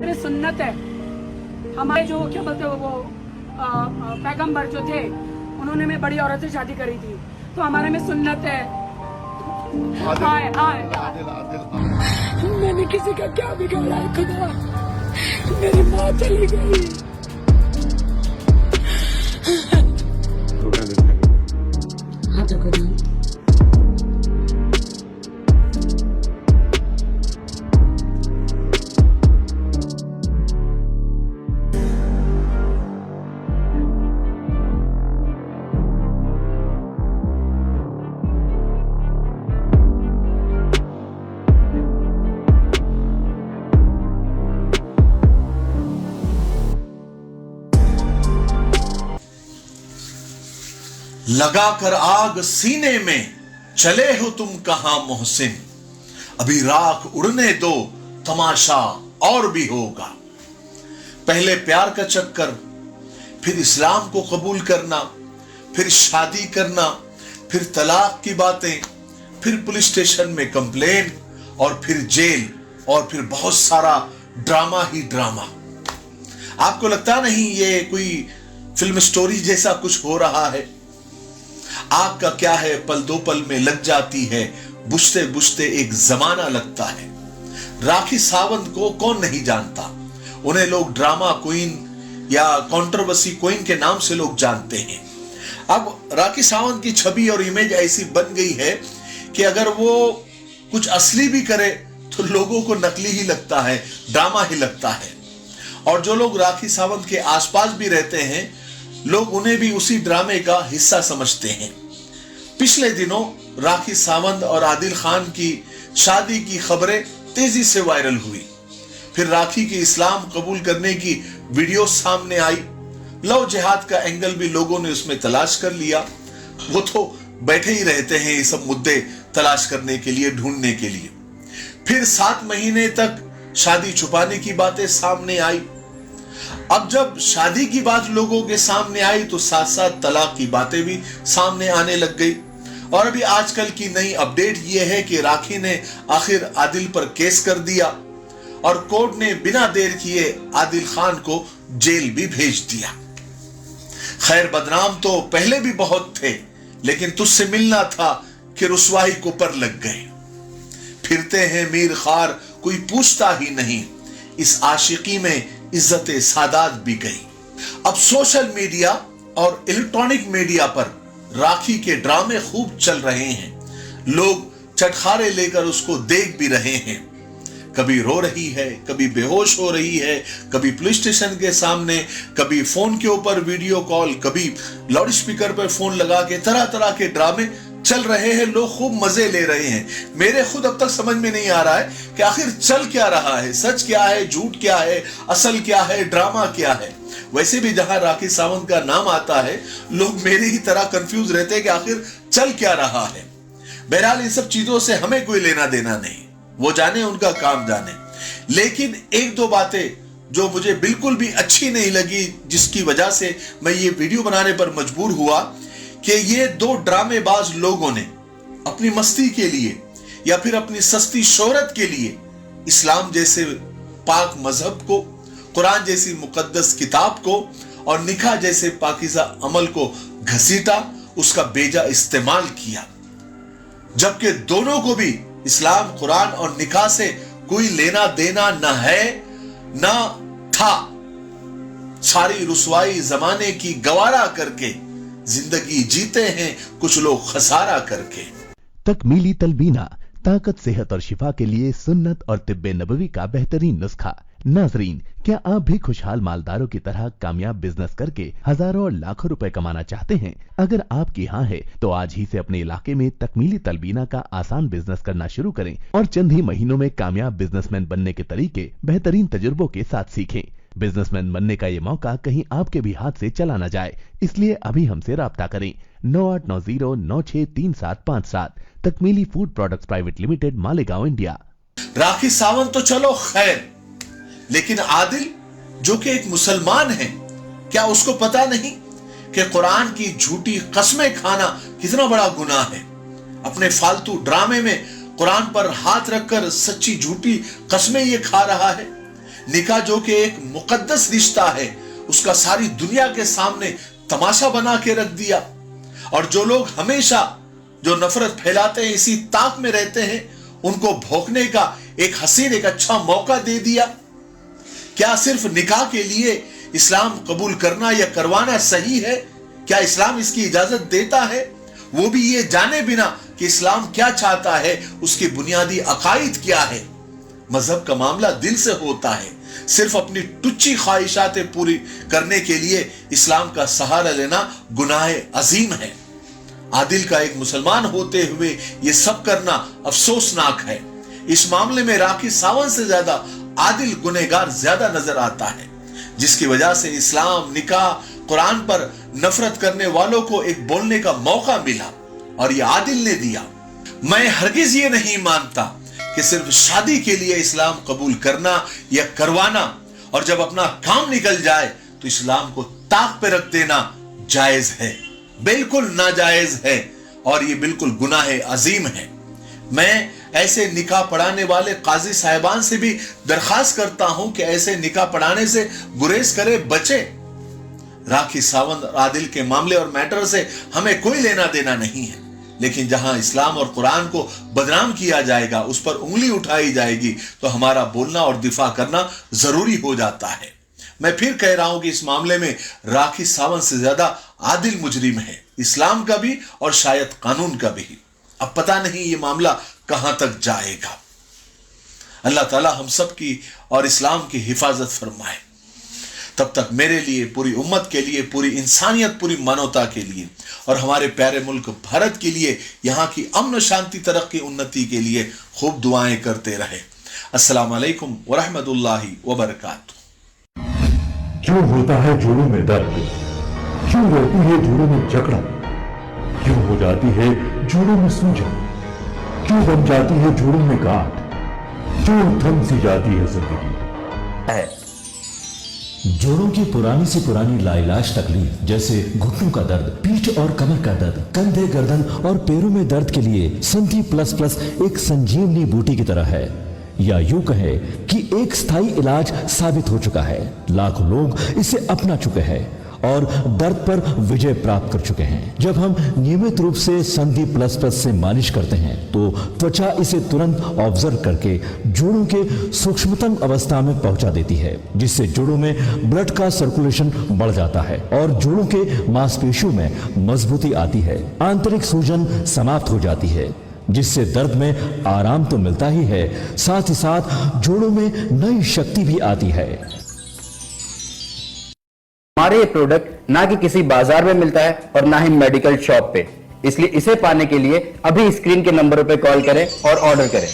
मेरे सुन्नत है। हमारे जो क्या बोलते हो वो पैगंबर जो थे उन्होंने में बड़ी औरत से शादी करी थी, तो हमारे में सुन्नत है। हाय हाय, मैंने किसी का क्या बिगाड़ा है खुदा, मेरी माँ चली गई। हाँ तो करिए। लगाकर आग सीने में चले हो तुम कहां मोहसिन, अभी राख उड़ने दो तमाशा और भी होगा। पहले प्यार का चक्कर, फिर इस्लाम को कबूल करना, फिर शादी करना, फिर तलाक की बातें, फिर पुलिस स्टेशन में कंप्लेन, और फिर जेल, और फिर बहुत सारा ड्रामा ही ड्रामा। आपको लगता नहीं ये कोई फिल्म स्टोरी जैसा कुछ हो रहा है? आग का क्या है, पल दो पल में लग जाती है, बुझते बुझते एक जमाना लगता है। राखी सावंत को कौन नहीं जानता? उन्हें लोग ड्रामा क्वीन या कंट्रोवर्सी क्वीन के नाम से लोग जानते हैं। अब राखी सावंत की छवि और इमेज ऐसी बन गई है कि अगर वो कुछ असली भी करे तो लोगों को नकली ही लगता है, ड्रामा ही लगता है। और जो लोग राखी सावंत के आसपास भी रहते हैं, लोग उन्हें भी उसी ड्रामे का हिस्सा समझते हैं। पिछले दिनों राखी सावंत और आदिल खान की शादी की खबरें तेजी से वायरल हुई। फिर राखी की इस्लाम कबूल करने की वीडियो सामने आई। लव जिहाद का एंगल भी लोगों ने उसमें तलाश कर लिया। वो तो बैठे ही रहते हैं ये सब मुद्दे तलाश करने के लिए, ढूंढने के लिए। फिर 7 महीने तक शादी छुपाने की बातें सामने आई। अब जब शादी की बात लोगों के सामने आई तो साथ साथ तलाक की बातें भी सामने आने लग गई। और अभी आजकल की नई अपडेट यह है कि राखी ने आखिर आदिल पर केस कर दिया और कोर्ट ने बिना देर किए आदिल खान को जेल भी भेज दिया। खैर, बदनाम तो पहले भी बहुत थे, लेकिन तुझसे मिलना था कि रुसवाई को पर लग गए। फिरते हैं मीर खार, कोई पूछता ही नहीं, इस आशिकी में इज्जत सादात भी गई। अब सोशल मीडिया और इलेक्ट्रॉनिक मीडिया पर राखी के ड्रामे खूब चल रहे हैं। लोग चटखारे लेकर उसको देख भी रहे हैं। कभी रो रही है, कभी बेहोश हो रही है, कभी पुलिस स्टेशन के सामने, कभी फोन के ऊपर वीडियो कॉल, कभी लाउड स्पीकर पर फोन लगा के तरह तरह के ड्रामे चल रहे हैं। लोग खूब मजे ले रहे हैं। मेरे खुद अब तक समझ में नहीं आ रहा है कि आखिर चल क्या रहा है, सच क्या है, झूठ क्या है, असल क्या है, ड्रामा क्या है। वैसे भी जहां राखी सावंत का नाम आता है, लोग मेरी ही तरह कंफ्यूज रहते हैं कि आखिर चल क्या रहा है। बहरहाल इन सब चीजों से हमें कोई लेना देना नहीं, वो जाने, उनका काम जाने। लेकिन एक दो बातें जो मुझे बिल्कुल भी अच्छी नहीं लगी, जिसकी वजह से मैं ये वीडियो बनाने पर मजबूर हुआ, कि ये 2 ड्रामेबाज लोगों ने अपनी मस्ती के लिए या फिर अपनी सस्ती शोहरत के लिए इस्लाम जैसे पाक मजहब को, कुरान जैसी मुकद्दस किताब को और निकाह जैसे पाकीज़ा अमल को घसीटा, उसका बेजा इस्तेमाल किया। जबकि दोनों को भी इस्लाम, कुरान और निकाह से कोई लेना देना न है न था। सारी रुसवाई जमाने की गवारा करके जिंदगी जीते हैं कुछ लोग खसारा करके। तकमीली तलबीना, ताकत, सेहत और शिफा के लिए सुन्नत और तिब्बे नबवी का बेहतरीन नुस्खा। नाजरीन, क्या आप भी खुशहाल मालदारों की तरह कामयाब बिजनेस करके हजारों और लाखों रुपए कमाना चाहते हैं? अगर आपकी हाँ है तो आज ही से अपने इलाके में तकमीली तलबीना का आसान बिजनेस करना शुरू करें और चंद ही महीनों में कामयाब बिजनेसमैन बनने के तरीके बेहतरीन तजुर्बों के साथ सीखें। बिजनेसमैन बनने का ये मौका कहीं आपके भी हाथ से चला न जाए, इसलिए अभी हमसे राब्ता करें। 9890963757। Takmili food products private limited, Malegaon, India. Rakhi Sawant तो चलो खैर, लेकिन आदिल जो कि एक मुसलमान है, क्या उसको पता नहीं कि कुरान की झूठी कस्में खाना कितना बड़ा गुनाह है? अपने फालतू ड्रामे में कुरान पर हाथ रखकर सच्ची झूठी कस्में ये खा रहा है। निकाह जो कि एक मुकद्दस रिश्ता है, उसका सारी दुनिया के सामने तमाशा बना के रख दिया। और जो लोग हमेशा जो नफरत फैलाते हैं, इसी ताक में रहते हैं, उनको भोंकने का एक हसीन, एक अच्छा मौका दे दिया। क्या सिर्फ निकाह के लिए इस्लाम कबूल करना या करवाना सही है? क्या इस्लाम इसकी इजाजत देता है? वो भी ये जाने बिना कि इस्लाम क्या चाहता है, उसकी बुनियादी अकायद क्या है। मजहब का मामला दिल से होता है। सिर्फ अपनी टुच्ची ख्वाहिशातें पूरी करने के लिए इस्लाम का सहारा लेना गुनाह अजीम है। आदिल का एक मुसलमान होते हुए यह सब करना अफसोसनाक है। इस मामले में राखी सावंत से ज्यादा आदिल गुनहगार ज्यादा नजर आता है, जिसकी वजह से इस्लाम, निकाह, कुरान पर नफरत करने वालों को एक बोलने का मौका मिला और यह आदिल ने दिया। मैं हरगिज ये नहीं मानता कि सिर्फ शादी के लिए इस्लाम कबूल करना या करवाना और जब अपना काम निकल जाए तो इस्लाम को ताक पे रख देना जायज है। बिल्कुल नाजायज है और यह बिल्कुल गुनाह अजीम है। मैं ऐसे निकाह पढ़ाने वाले काजी साहिबान से भी दरखास्त करता हूं कि ऐसे निकाह पढ़ाने से गुरेज करे, बचे। राखी सावंत और आदिल के मामले और मैटर से हमें कोई लेना देना नहीं है, लेकिन जहां इस्लाम और कुरान को बदनाम किया जाएगा, उस पर उंगली उठाई जाएगी, तो हमारा बोलना और दिफा करना जरूरी हो जाता है। मैं फिर कह रहा हूं कि इस मामले में राखी सावंत से ज्यादा आदिल मुजरिम है, इस्लाम का भी और शायद कानून का भी। अब पता नहीं ये मामला कहां तक जाएगा। अल्लाह ताला हम सब की और इस्लाम की हिफाजत फरमाए। तब तक मेरे लिए, पूरी उम्मत के लिए, पूरी इंसानियत, पूरी मानवता के लिए और हमारे प्यारे मुल्क भारत के लिए, यहाँ की अमन, शांति, तरक्की, उन्नति के लिए खूब दुआएं करते रहे। अस्सलाम वालेकुम वरहमतुल्लाहि वबरकातुहू। क्यों होता है जोड़ों में दर्द? क्यों रहती है जोड़ों में जकड़न? क्यों हो जाती है जोड़ों में सूजन? क्यों बन जाती है जोड़ों में गांठ? क्यों थम सी जाती है जिंदगी? जोड़ों की पुरानी से पुरानी लाइलाज तकलीफ जैसे घुटनों का दर्द, पीठ और कमर का दर्द, कंधे, गर्दन और पैरों में दर्द के लिए संधि प्लस प्लस एक संजीवनी बूटी की तरह है, या यूं कहे कि एक स्थायी इलाज साबित हो चुका है। लाखों लोग इसे अपना चुके हैं और दर्द पर विजय प्राप्त कर चुके हैं। जब हम नियमित रूप से संधि प्लस प्लस से मालिश करते हैं तो त्वचा इसे तुरंत ऑब्जर्व करके जोड़ों के सूक्ष्मतम अवस्था में पहुंचा देती है, जिससे जोड़ों में ब्लड का सर्कुलेशन बढ़ जाता है और जोड़ों के मांसपेशियों में मजबूती आती है। आंतरिक सूजन समाप्त हो जाती है, जिससे दर्द में आराम तो मिलता ही है, साथ ही साथ जोड़ों में नई शक्ति भी आती है। हमारे ये प्रोडक्ट ना कि किसी बाजार में मिलता है और ना ही मेडिकल शॉप पे, इसलिए इसे पाने के लिए अभी स्क्रीन के नंबरों पे कॉल करें और ऑर्डर करें।